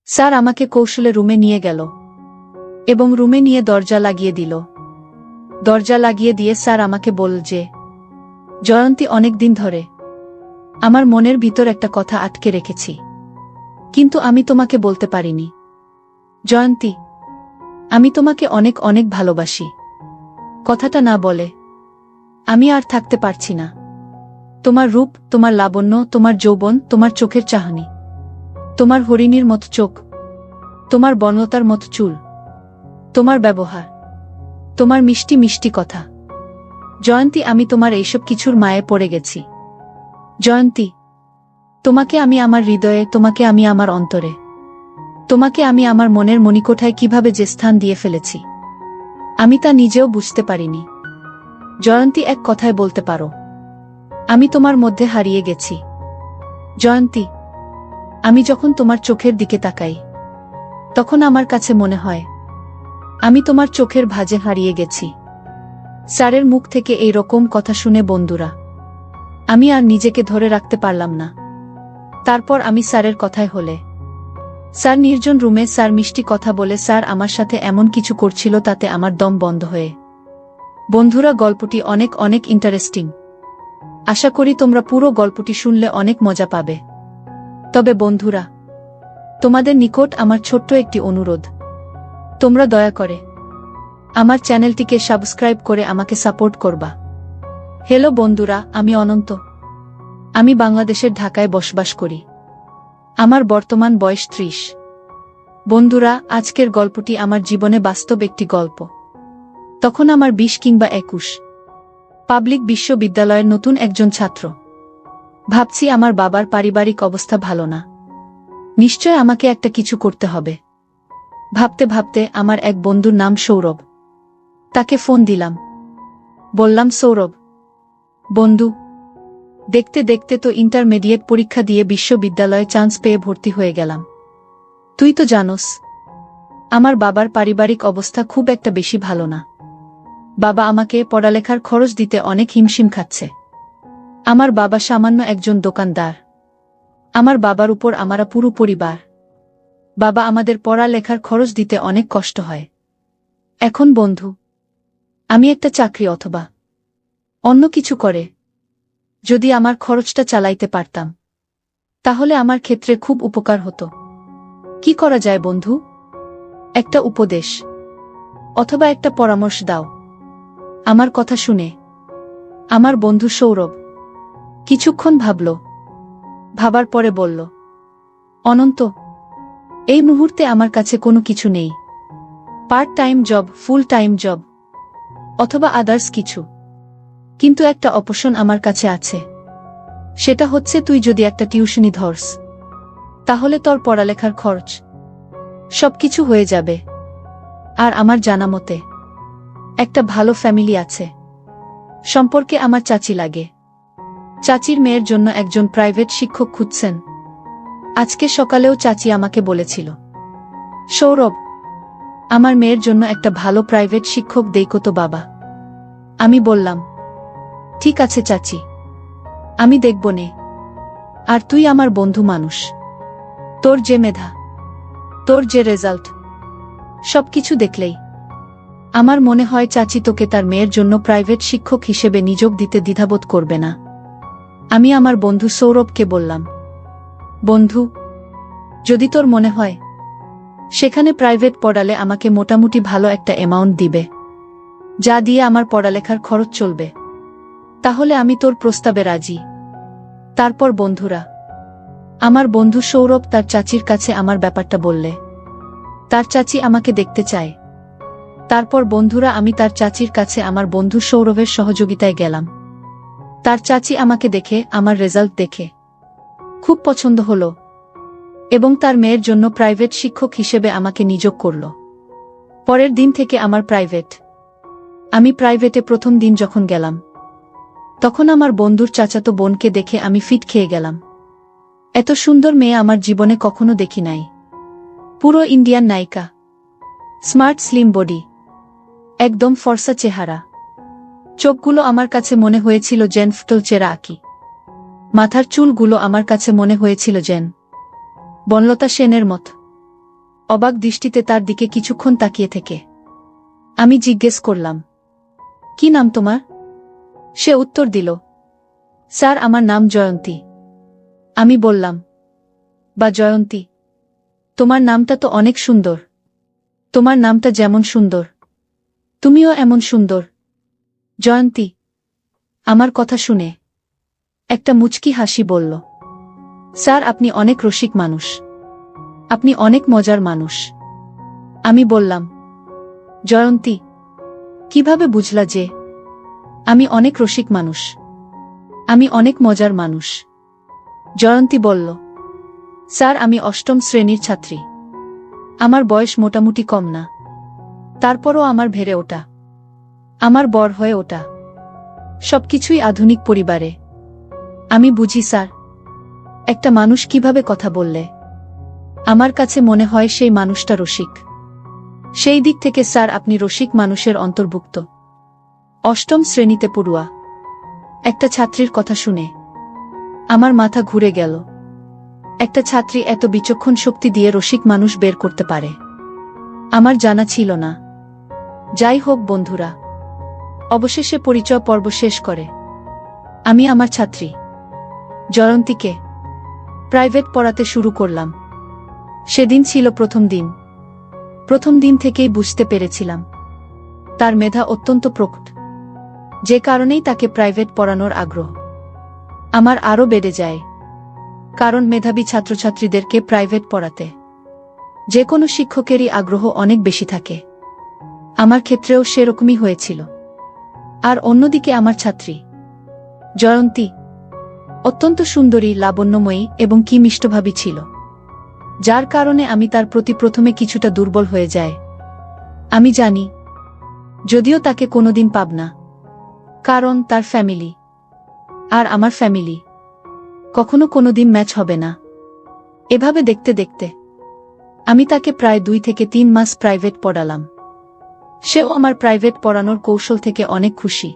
Sir আমাকে কৌশলে রুমে নিয়ে গেল এবং রুমে নিয়ে দরজা লাগিয়ে দিল। দরজা লাগিয়ে দিয়ে স্যার আমাকে বলল যে, জয়ন্তী, অনেক দিন ধরে আমার মনের ভিতর একটা কথা আটকে রেখেছি, কিন্তু আমি তোমাকে বলতে পারিনি। জয়ন্তী, আমি তোমাকে অনেক অনেক ভালোবাসি। কথাটা না বলে আমি আর থাকতে পারছি না। তোমার রূপ, তোমার লাবণ্য, তোমার যৌবন, তোমার চোখের চাহনি, তোমার হরিণীর মতো চোখ, তোমার বনলতার মতো চুল, তোমার ব্যবহার, তোমার মিষ্টি মিষ্টি কথা। জয়ন্তী, আমি তোমার এইসব কিছুর মায়ে পড়ে গেছি। জয়ন্তী, তোমাকে আমি আমার হৃদয়ে, তোমাকে আমি আমার অন্তরে, তোমাকে আমি আমার মনের মণিকোঠায় কিভাবে যে স্থান দিয়ে ফেলেছি আমি তা নিজেও বুঝতে পারিনি। জয়ন্তী, এক কথায় বলতে পারো আমি তোমার মধ্যে হারিয়ে গেছি। জয়ন্তী, আমি যখন তোমার চোখের দিকে তাকাই তখন আমার কাছে মনে হয় আমি তোমার চোখের ভাঁজে হারিয়ে গেছি। স্যারের মুখ থেকে এই রকম কথা শুনে বন্ধুরা, আমি আর নিজেকে ধরে রাখতে পারলাম না। তারপর আমি স্যারের কথায় হলে, স্যার নির্জন রুমে স্যার মিষ্টি কথা বলে স্যার আমার সাথে এমন কিছু করছিল তাতে আমার দম বন্ধ হয়ে। বন্ধুরা, গল্পটি অনেক অনেক ইন্টারেস্টিং। আশা করি তোমরা পুরো গল্পটি শুনলে অনেক মজা পাবে। তবে বন্ধুরা, তোমাদের নিকট আমার ছোট্ট একটি অনুরোধ, তোমরা দয়া করে আমার চ্যানেলটিকে সাবস্ক্রাইব করে আমাকে সাপোর্ট করবা। হ্যালো বন্ধুরা, আমি অনন্ত। আমি বাংলাদেশের ঢাকায় বসবাস করি। আমার বর্তমান বয়স 30। বন্ধুরা, আজকের গল্পটি আমার জীবনে বাস্তব একটি গল্প। তখন আমার 20 কিংবা 21। পাবলিক বিশ্ববিদ্যালয়ের নতুন একজন ছাত্র। ভাবছি আমার বাবার পারিবারিক অবস্থা ভালো না, নিশ্চয় আমাকে একটা কিছু করতে হবে। ভাবতে ভাবতে আমার এক বন্ধুর নাম সৌরভ, তাকে ফোন দিলাম। বললাম, সৌরভ বন্ধু, দেখতে দেখতে তো ইন্টারমিডিয়েট পরীক্ষা দিয়ে বিশ্ববিদ্যালয়ে চান্স পেয়ে ভর্তি হয়ে গেলাম। তুই তো জানোস আমার বাবার পারিবারিক অবস্থা খুব একটা বেশি ভালো না। বাবা আমাকে পড়ালেখার খরচ দিতে অনেক হিমশিম খাচ্ছে। আমার বাবা সামান্য একজন দোকানদার। আমার বাবার উপর আমরা পুরো পরিবার। বাবা আমাদের পড়ালেখার খরচ দিতে অনেক কষ্ট হয়। এখন বন্ধু, আমি একটা চাকরি অথবা অন্য কিছু করে যদি আমার খরচটা চালাইতে পারতাম তাহলে আমার ক্ষেত্রে খুব উপকার হতো। কি করা যায় বন্ধু? একটা উপদেশ অথবা একটা পরামর্শ দাও। আমার কথা শুনে আমার বন্ধু সৌরভ কিছুক্ষণ ভাবল। ভাবার পরে বলল, অনন্ত, এই মুহূর্তে আমার কাছে কোনো কিছু নেই। Part time job, full time job অথবা আদার্স কিছু, কিন্তু একটা অপশন আমার কাছে আছে। সেটা হচ্ছে তুই যদি একটা টিউশনি ধরস তাহলে তোর পড়ালেখার খরচ সবকিছু হয়ে যাবে। আর আমার জানা মতে একটা ভালো ফ্যামিলি আছে। সম্পর্কে আমার চাচি লাগে। চাচির মেয়ের জন্য একজন প্রাইভেট শিক্ষক খুঁজছেন। আজকে সকালেও চাচি আমাকে বলেছিল, সৌরভ, আমার মেয়ের জন্য একটা ভালো প্রাইভেট শিক্ষক দেইকো তো বাবা। আমি বললাম, ঠিক আছে চাচি, আমি দেখব নে। আর তুই আমার বন্ধু মানুষ, তোর যে মেধা, তোর যে রেজাল্ট, সবকিছু দেখলেই আমার মনে হয় চাচি তোকে তার মেয়ের জন্য প্রাইভেট শিক্ষক হিসেবে নিযোগ দিতে দ্বিধাবোধ করবে না। আমি আমার বন্ধু সৌরভকে বললাম, বন্ধু, যদি তোর মনে হয় সেখানে প্রাইভেট পড়ালে আমাকে মোটামুটি ভালো একটা অ্যামাউন্ট দিবে, যা দিয়ে আমার পড়ালেখার খরচ চলবে, তাহলে আমি তোর প্রস্তাবে রাজি। তারপর বন্ধুরা, আমার বন্ধু সৌরভ তার চাচির কাছে আমার ব্যাপারটা বললে। তার চাচি আমাকে দেখতে চায়। তারপর বন্ধুরা, আমি তার চাচির কাছে আমার বন্ধু সৌরভের সহযোগিতায় গেলাম। তার চাচি আমাকে দেখে, আমার রেজাল্ট দেখে খুব পছন্দ হলো এবং তার মেয়ের জন্য প্রাইভেট শিক্ষক হিসেবে আমাকে নিযোগ করল। পরের দিন থেকে আমি প্রাইভেটে প্রথম দিন যখন গেলাম তখন আমার বন্ধুর চাচাতো বোনকে দেখে আমি ফিট খেয়ে গেলাম। এত সুন্দর মেয়ে আমার জীবনে কখনো দেখি নাই। পুরো ইন্ডিয়ান নায়িকা, স্মার্ট স্লিম বডি, একদম ফর্সা চেহারা। চোখগুলো আমার কাছে মনে হয়েছিল যেন ফুটল চেরা আঁকি। মাথার চুলগুলো আমার কাছে মনে হয়েছিল যেন বনলতা সেনের মত। অবাক দৃষ্টিতে তার দিকে কিছুক্ষণ তাকিয়ে থেকে আমি জিজ্ঞেস করলাম, কি নাম তোমার? সে উত্তর দিল, স্যার আমার নাম জয়ন্তী। আমি বললাম, বা জয়ন্তী, তোমার নামটা তো অনেক সুন্দর। তোমার নামটা যেমন সুন্দর, তুমিও এমন সুন্দর। জয়ন্তী আমার কথা শুনে একটা মুচকি হাসি বলল, স্যার আপনি অনেক রসিক মানুষ, আপনি অনেক মজার মানুষ। আমি বললাম, জয়ন্তী কিভাবে বুঝলা যে আমি অনেক রসিক মানুষ, আমি অনেক মজার মানুষ? জয়ন্তী বলল, স্যার আমি অষ্টম শ্রেণীর ছাত্রী, আমার বয়স মোটামুটি কম না, তারপরও আমার ভেড়ে ওঠা, আমার বর হয়ে ওঠা সবকিছুই আধুনিক পরিবারে। আমি বুঝি স্যার, একটা মানুষ কিভাবে কথা বললে আমার কাছে মনে হয় সেই মানুষটা রসিক। সেই দিক থেকে স্যার আপনি রসিক মানুষের অন্তর্ভুক্ত। অষ্টম শ্রেণীতে পড়ুয়া একটা ছাত্রীর কথা শুনে আমার মাথা ঘুরে গেল। একটা ছাত্রী এত বিচক্ষণ শক্তি দিয়ে রসিক মানুষ বের করতে পারে, আমার জানা ছিল না। যাই হোক বন্ধুরা, অবশেষে পরিচয় পর্ব শেষ করে আমি আমার ছাত্রী জয়ন্তীকে প্রাইভেট পড়াতে শুরু করলাম। সেদিন ছিল প্রথম দিন। প্রথম দিন থেকেই বুঝতে পেরেছিলাম তার মেধা অত্যন্ত প্রকট, যে কারণেই তাকে প্রাইভেট পড়ানোর আগ্রহ আমার আরও বেড়ে যায়। কারণ মেধাবী ছাত্রছাত্রীদেরকে প্রাইভেট পড়াতে যে কোনো শিক্ষকেরই আগ্রহ অনেক বেশি থাকে। আমার ক্ষেত্রেও সেরকমই হয়েছিল। আর অন্যদিকে আমার ছাত্রী জয়ন্তী অত্যন্ত সুন্দরী, লাবণ্যময়ী এবং কি মিষ্টভাবী ছিল, যার কারণে আমি তার প্রতি প্রথমে কিছুটা দুর্বল হয়ে যায়। আমি জানি, যদিও তাকে কোনোদিন পাব না, কারণ তার ফ্যামিলি আর আমার ফ্যামিলি কখনো কোনোদিন ম্যাচ হবে না। এভাবে দেখতে দেখতে আমি তাকে প্রায় 2 থেকে 3 মাস প্রাইভেট পড়ালাম। সেও আমার প্রাইভেট পড়ানোর কৌশল থেকে অনেক খুশি।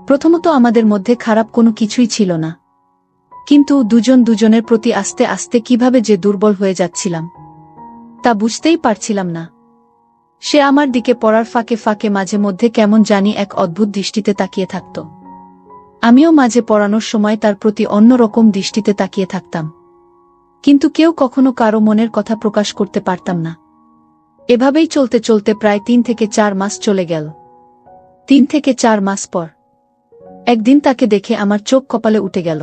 প্রথমত আমাদের মধ্যে খারাপ কোনো কিছুই ছিল না, কিন্তু দুজন দুজনের প্রতি আস্তে আস্তে কিভাবে যে দুর্বল হয়ে যাচ্ছিলাম তা বুঝতেই পারছিলাম না। সে আমার দিকে পড়ার ফাঁকে ফাঁকে মাঝে মধ্যে কেমন জানি এক অদ্ভুত দৃষ্টিতে তাকিয়ে থাকত। আমিও মাঝে পড়ানোর সময় তার প্রতি অন্যরকম দৃষ্টিতে তাকিয়ে থাকতাম, কিন্তু কেউ কখনো কারো মনের কথা প্রকাশ করতে পারতাম না। এভাবেই চলতে চলতে প্রায় 3 থেকে 4 মাস চলে গেল। 3 থেকে 4 মাস পর একদিন তাকে দেখে আমার চোখ কপালে উঠে গেল,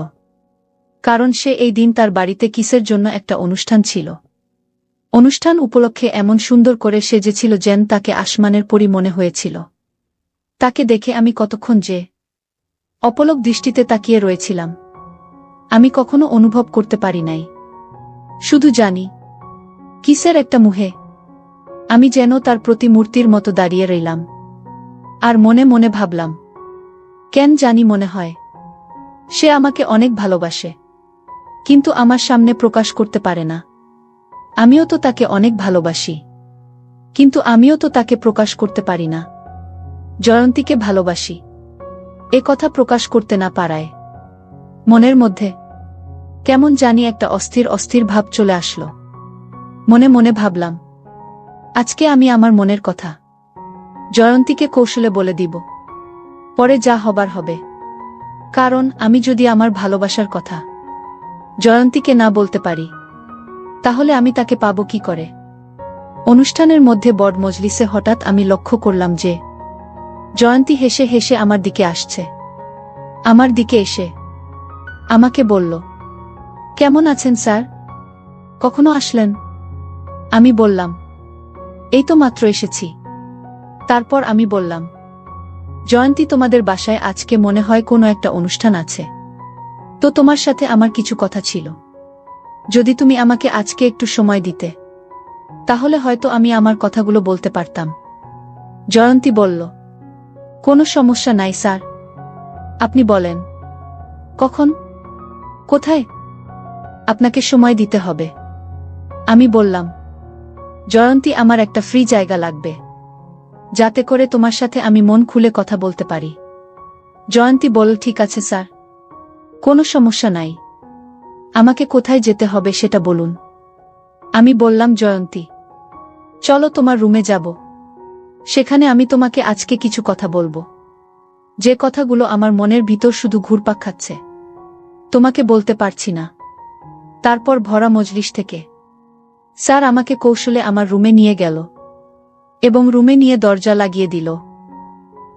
কারণ সে এই দিন তার বাড়িতে কিসের জন্য একটা অনুষ্ঠান ছিল। অনুষ্ঠান উপলক্ষে এমন সুন্দর করে সেজেছিল যেন তাকে আসমানের পরী মনে হয়েছিল। তাকে দেখে আমি কতক্ষণ যে অপলক দৃষ্টিতে তাকিয়ে রয়েছিলাম আমি কখনো অনুভব করতে পারি নাই। শুধু জানি কিসের একটা মুহে আমি যেন তার প্রতিমূর্তির মতো দাঁড়িয়ে রইলাম। আর মনে মনে ভাবলাম, কেন জানি মনে হয় সে আমাকে অনেক ভালোবাসে, কিন্তু আমার সামনে প্রকাশ করতে পারে না। আমিও তো তাকে অনেক ভালোবাসি, কিন্তু আমিও তো তাকে প্রকাশ করতে পারি না। জয়ন্তীকে ভালোবাসি এ কথা প্রকাশ করতে না পারায় মনের মধ্যে কেমন জানি একটা অস্থির অস্থির ভাব চলে আসলো। মনে মনে ভাবলাম, আজকে আমি আমার মনের কথা জয়ন্তীকে কৌশলে বলে দিব, পরে যা হবার হবে। কারণ আমি যদি আমার ভালোবাসার কথা জয়ন্তীকে না বলতে পারি, তাহলে আমি তাকে পাবো কি করে? অনুষ্ঠানের মধ্যে বড় মজলিসে হঠাৎ আমি লক্ষ্য করলাম যে জয়ন্তী হেসে হেসে আমার দিকে আসছে। আমার দিকে এসে আমাকে বলল, কেমন আছেন স্যার? কখনো আসলেন? আমি বললাম, এই তো মাত্র এসেছি। তারপর আমি বললাম, জয়ন্তী তোমাদের বাসায় আজকে মনে হয় কোনো একটা অনুষ্ঠান আছে, তো তোমার সাথে আমার কিছু কথা ছিল। যদি তুমি আমাকে আজকে একটু সময় দিতে, তাহলে হয়তো আমি আমার কথাগুলো বলতে পারতাম। জয়ন্তী বলল, কোনো সমস্যা নাই স্যার, আপনি বলেন কখন, কোথায় আপনাকে সময় দিতে হবে। আমি বললাম, জয়ন্তী আমার একটা ফ্রি জায়গা লাগবে, যাতে করে তোমার সাথে আমি মন খুলে কথা বলতে পারি। জয়ন্তী বলল, ঠিক আছে স্যার, কোনো সমস্যা নাই, আমাকে কোথায় যেতে হবে সেটা বলুন। আমি বললাম, জয়ন্তী চলো তোমার রুমে যাব। সেখানে আমি তোমাকে আজকে কিছু কথা বলবো, যে কথাগুলো আমার মনের ভিতর শুধু ঘুরপাক খাচ্ছে, তোমাকে বলতে পারছি না। তারপর ভরা মজলিস থেকে স্যার আমাকে কৌশলে আমার রুমে নিয়ে গেল এবং রুমে নিয়ে দরজা লাগিয়ে দিল।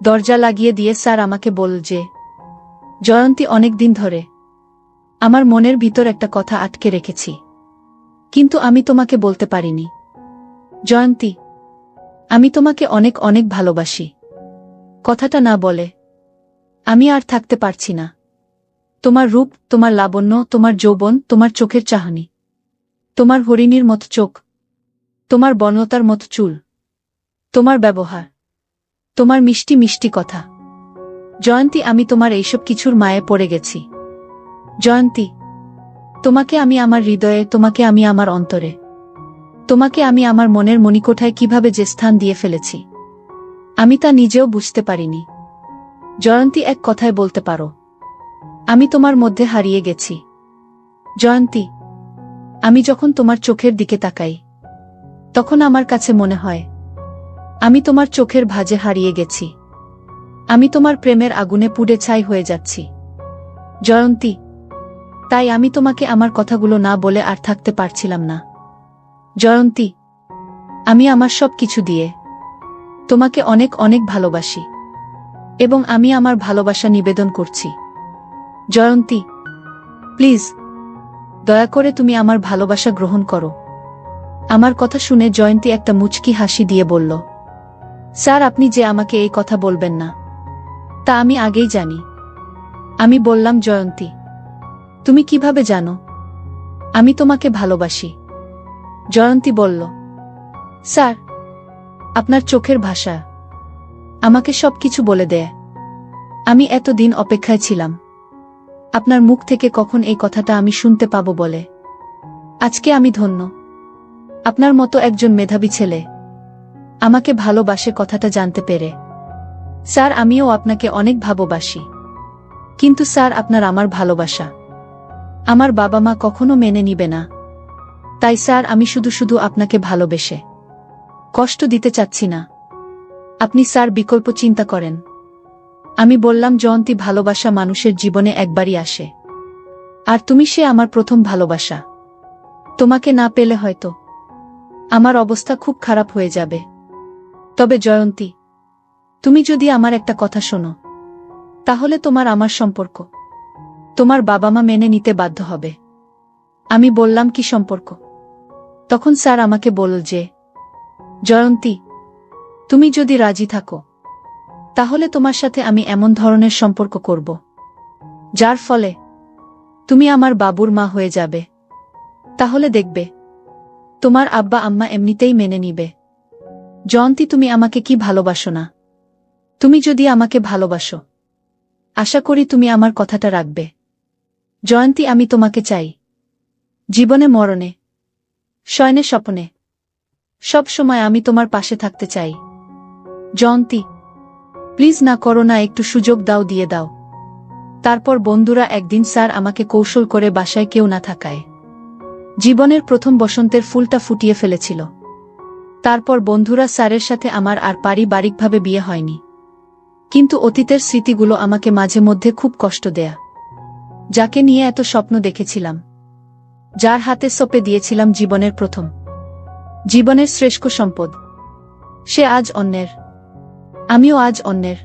দরজা লাগিয়ে দিয়ে স্যার আমাকে বলল যে, জয়ন্তী, অনেক দিন ধরে আমার মনের ভিতর একটা কথা আটকে রেখেছি, কিন্তু আমি তোমাকে বলতে পারিনি। জয়ন্তী, আমি তোমাকে অনেক অনেক ভালোবাসি। কথাটা না বলে আমি আর থাকতে পারছি না। তোমার রূপ, তোমার লাবণ্য, তোমার যৌবন, তোমার চোখের চাহনি, তোমার হরিণীর মতো চোখ, তোমার বনলতার মতো চুল, তোমার ব্যবহার, তোমার মিষ্টি মিষ্টি কথা। জয়ন্তী, আমি তোমার এইসব কিছুর মায়ে পড়ে গেছি। জয়ন্তী, তোমাকে আমি আমার হৃদয়ে, তোমাকে আমি আমার অন্তরে, তোমাকে আমি আমার মনের মণিকোঠায় কিভাবে যে স্থান দিয়ে ফেলেছি, আমি তা নিজেও বুঝতে পারিনি। জয়ন্তী, এক কথায় বলতে পারো আমি তোমার মধ্যে হারিয়ে গেছি। জয়ন্তী, আমি যখন তোমার চোখের দিকে তাকাই, তখন আমার কাছে মনে হয় আমি তোমার চোখের ভাঁজে হারিয়ে গেছি। আমি তোমার প্রেমের আগুনে পুড়ে ছাই হয়ে যাচ্ছি। জয়ন্তী, তাই আমি তোমাকে আমার কথাগুলো না বলে আর থাকতে পারছিলাম না। জয়ন্তী, আমি আমার সব কিছু দিয়ে তোমাকে অনেক অনেক ভালোবাসি এবং আমি আমার ভালোবাসা নিবেদন করছি। জয়ন্তী, প্লিজ, দয়া করে তুমি আমার ভালোবাসা গ্রহণ করো। আমার কথা শুনে জয়ন্তী একটা মুচকি হাসি দিয়ে বলল, স্যার, আপনি যে আমাকে এই কথা বলবেন না, তা আমি আগেই জানি। আমি বললাম, জয়ন্তী, তুমি কিভাবে জানো আমি তোমাকে ভালোবাসি? জয়ন্তী বলল, স্যার, আপনার চোখের ভাষা আমাকে সবকিছু বলে দেয়। আমি এতদিন অপেক্ষায় ছিলাম আপনার মুখ থেকে কখন এই কথাটা আমি শুনতে পাবো বলে। আজকে আমি ধন্য, আপনার মতো একজন মেধাবী ছেলে আমাকে ভালোবাসে কথাটা জানতে পেরে। স্যার, আমিও আপনাকে অনেক ভালোবাসি, কিন্তু স্যার, আপনার আমার ভালোবাসা আমার বাবা মা কখনো মেনে নিবে না। তাই স্যার, আমি শুধু শুধু আপনাকে ভালোবেসে কষ্ট দিতে চাচ্ছি না। আপনি স্যার বিকল্প চিন্তা করেন। আমি বললাম, জয়ন্তী, ভালোবাসা মানুষের জীবনে একবারই আসে, আর তুমি সে আমার প্রথম ভালোবাসা। তোমাকে না পেলে হয়তো আমার অবস্থা খুব খারাপ হয়ে যাবে। তবে জয়ন্তী, তুমি যদি আমার একটা কথা শোনো, তাহলে তোমার আমার সম্পর্ক তোমার বাবা মা মেনে নিতে বাধ্য হবে। আমি বললাম, কি সম্পর্ক? তখন স্যার আমাকে বলল যে, জয়ন্তী, তুমি যদি রাজি থাকো, তাহলে তোমার সাথে আমি এমন ধরনের সম্পর্ক করব যার ফলে তুমি আমার বাবুর মা হয়ে যাবে। তাহলে দেখবে তোমার আব্বা আম্মা এমনিতেই মেনে নিবে। জয়ন্তী, তুমি আমাকে কি ভালোবাসো না? তুমি যদি আমাকে ভালোবাসো, আশা করি তুমি আমার কথাটা রাখবে। জয়ন্তী, আমি তোমাকে চাই, জীবনে মরণে, শয়নে স্বপ্নে, সব সময় আমি তোমার পাশে থাকতে চাই। জয়ন্তী, প্লিজ না করো না, একটু সুযোগ দাও, দিয়ে দাও। তারপর বন্ধুরা একদিন স্যার আমাকে কৌশল করে বাসায় কেউ না থাকায় জীবনের প্রথম বসন্তের ফুলটা ফুটিয়ে ফেলেছিল। তারপর বন্ধুরা স্যারের সাথে আমার আর পারিবারিকভাবে বিয়ে হয়নি, কিন্তু অতীতের স্মৃতিগুলো আমাকে মাঝে মধ্যে খুব কষ্ট দেয়া। যাকে নিয়ে এত স্বপ্ন দেখেছিলাম, যার হাতে সঁপে দিয়েছিলাম জীবনের শ্রেষ্ঠ সম্পদ, সে আজ অন্যের, আমিও আজ অন্যের।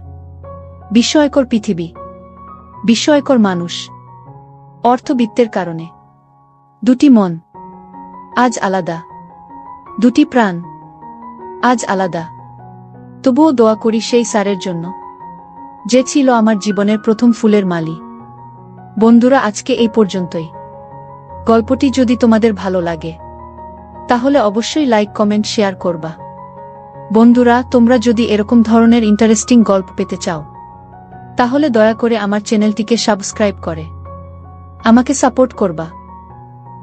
বিস্ময়কর পৃথিবী, বিস্ময়কর মানুষ। অর্থবিত্তের কারণে দুটি মন আজ আলাদা, দুটি প্রাণ আজ আলাদা। তবুও দোয়া করি সেই স্যারের জন্য, যে ছিল আমার জীবনের প্রথম ফুলের মালি। বন্ধুরা, আজকে এই পর্যন্তই। গল্পটি যদি তোমাদের ভালো লাগে, তাহলে অবশ্যই লাইক, কমেন্ট, শেয়ার করবা। বন্ধুরা, তোমরা যদি এরকম ধরনের ইন্টারেস্টিং গল্প পেতে চাও, তাহলে দয়া করে আমার চ্যানেলটিকে সাবস্ক্রাইব করে আমাকে সাপোর্ট করবা।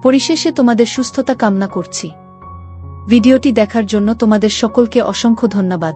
পরিশেষে তোমাদের সুস্থতা কামনা করছি। ভিডিওটি দেখার জন্য তোমাদের সকলকে অসংখ্য ধন্যবাদ।